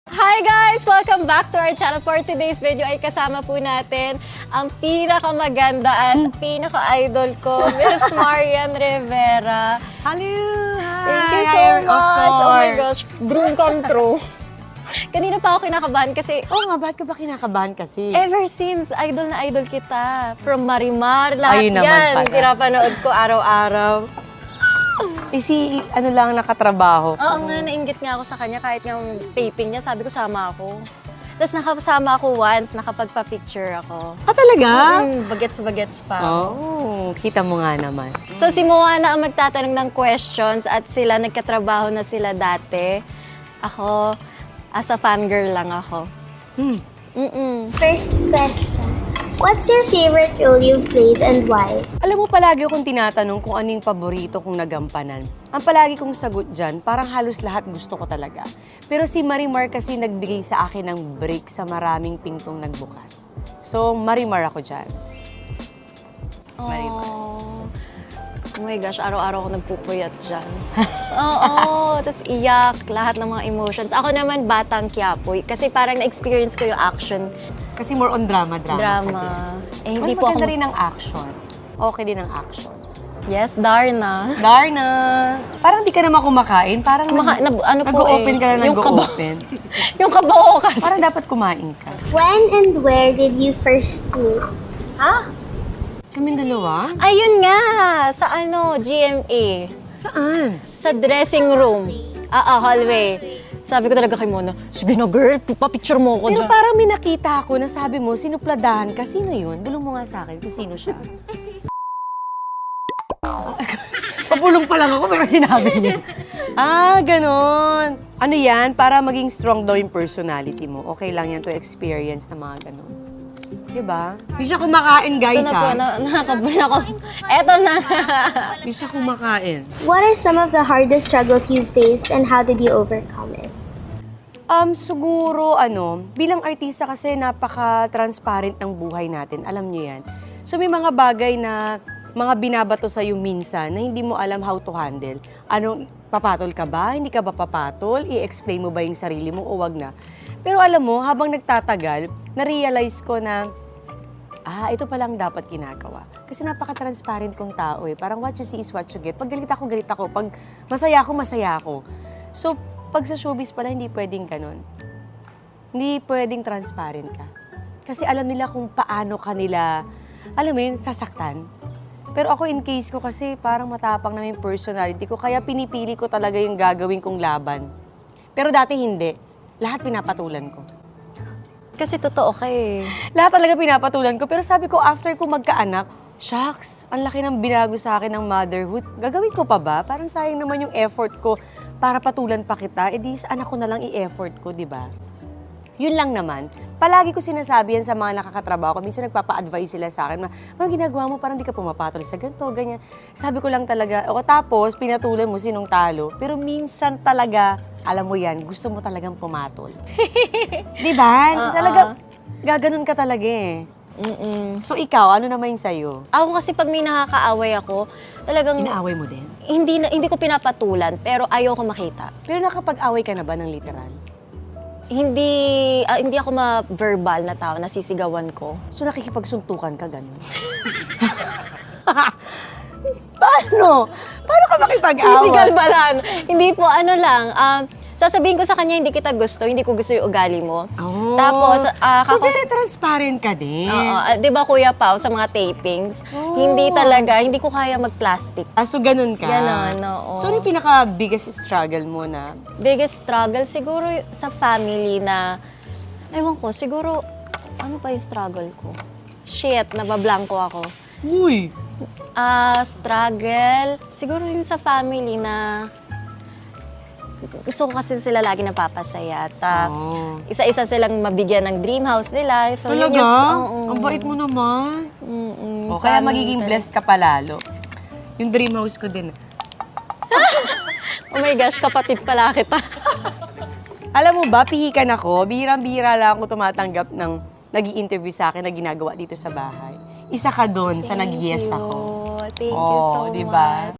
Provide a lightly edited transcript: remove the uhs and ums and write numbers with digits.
Hi guys! Welcome back to our channel. For today's video ay kasama po natin ang pinakamaganda at pinaka-idol ko, Miss Marian Rivera. Hello! Hi! Thank you so much! Oh my gosh, dream come true. Kanina pa ako kinakabahan kasi Oo nga, bakit ka ba kinakabahan kasi? ever since, idol na idol kita. From Marimar, lahat Ayun naman yan. pala. Pinapanood ko araw-araw. Ano lang nakatrabaho ko. Oo nga, nainggit nga ako sa kanya kahit yung taping niya, sabi ko sama ako. Tapos nakasama ako once, nakapagpa-picture ako. Ah, talaga? Bagets-bagets pa. Oh, kita mo nga naman. So si Moana ang magtatanong ng questions at sila nagkatrabaho na sila dati. Ako, as a fangirl lang ako. First question. What's your favorite role you've played and why? Alam mo, palagi akong tinatanong kung ano yung paborito kong nagampanan. Ang palagi kong sagot dyan, parang halos lahat gusto ko talaga. Pero si Marimar kasi nagbigay sa akin ng break sa maraming pintong nagbukas. So, Marimar ako dyan. Marimar. Oh my gosh, araw-araw ako nagpupuyat dyan. Oo, tapos iyak, lahat ng mga emotions. Ako naman, batang Quiapo. Kasi parang na-experience ko yung action. Kasi more on drama. Drama. Eh, hindi Mas po maganda ako... rin ang action. Okay din ang action. Yes, Darna. Darna! Parang di ka naman kumakain. Parang Ano po nag-o-open ka na yung nag-o-open. Yung kabaho kasi. Parang dapat kumain ka. When and where did you first meet? Kaming dalawa? Ayun nga, sa GMA. Saan? Sa dressing room. Hallway. Sabi ko talaga kay Mona, sige na girl, papicture mo ako Pero dyan. parang may nakita ako na sabi mo, sinupladahan ka. Sino yun? Bulong mo nga sa akin kung sino siya. Papulong pa lang ako, pero hinabi niya. Ganon. Ano yan? Para maging strong daw yung personality mo. Okay lang yan to experience na mga ganon. Diba? Hindi siya kumakain, guys, Ito na po, nakakabayan ako. Eto na. Hindi siya kumakain. What are some of the hardest struggles you faced and how did you overcome it? Siguro, bilang artista kasi napaka-transparent ng buhay natin. Alam niyo yan. So, may mga bagay na mga binabato sa'yo minsan na hindi mo alam how to handle. Papatol ka ba? Hindi ka ba papatol? I-explain mo ba yung sarili mo o wag na? Pero alam mo, habang nagtatagal, na-realize ko na, ito palang dapat ginagawa. Kasi napaka-transparent kong tao eh. Parang what you see is what you get. Pag galit ako, galit ako. Pag masaya ako, masaya ako. So, pag sa showbiz pala, hindi pwedeng ganun. Hindi pwedeng transparent ka. Kasi alam nila kung paano kanila, alam mo yun, sasaktan. Pero ako in case ko kasi parang matapang na yung personality ko, kaya pinipili ko talaga yung gagawin kong laban. Pero dati hindi. Lahat pinapatulan ko. Kasi totoo ka eh. Lahat talaga pinapatulan ko. Pero sabi ko, after ko magkaanak, shucks, ang laki ng binago sa akin ng motherhood. Gagawin ko pa ba? Parang sayang naman yung effort ko para patulan pa kita. Sa anak ko na lang i-effort ko, di ba? Yun lang naman. Palagi ko sinasabi yan sa mga nakakatrabaho ko. Minsan nagpapa-advise sila sa akin, ano ginagawa mo? Parang di ka pumapatol sa ganito, ganyan. Sabi ko lang talaga, tapos pinatulan mo sinong talo. Pero minsan talaga, alam mo yan, gusto mo talagang pumatol. Di ba? Talaga, gaganon ka talaga eh. So ikaw, ano naman yung sa'yo? Ako kasi pag may nakakaaway ako, talagang Inaaway mo din? hindi ko pinapatulan, pero ayoko makita. Pero nakapag-away ka na ba ng literal? Hindi ako ma-verbal na tao, nasisigawan ko. So nakikipagsuntukan ka, gano'n? Paano? Paano ka makipag-away? Physical ba lang? Hindi po, sasabihin ko sa kanya, hindi kita gusto, hindi ko gusto yung ugali mo. Oh. Tapos, so very transparent ka din. di ba Kuya Pao, sa mga tapings, hindi ko kaya mag-plastic. So ganun ka? Ganon, oo. So ano yung pinaka-biggest struggle mo na? Biggest struggle, siguro sa family na, ewan ko, siguro, ano pa yung struggle ko? Shit, nabablanko ako. Uy! Struggle, siguro yun sa family na, gusto ko kasi sila lagi napapasaya at isa-isa silang mabigyan ng dream house nila. So, Talaga? oo. Ang bait mo naman. Mm-mm. Kaya Family magiging talaga. blessed ka palalo. Yung dream house ko din. Oh my gosh, kapatid pala kita. Alam mo ba, pihikan ako. Bihirang-bihira lang ako tumatanggap ng nag-i-interview sa akin na ginagawa dito sa bahay. Isa ka doon sa nag-yes ako. Thank you so diba? much.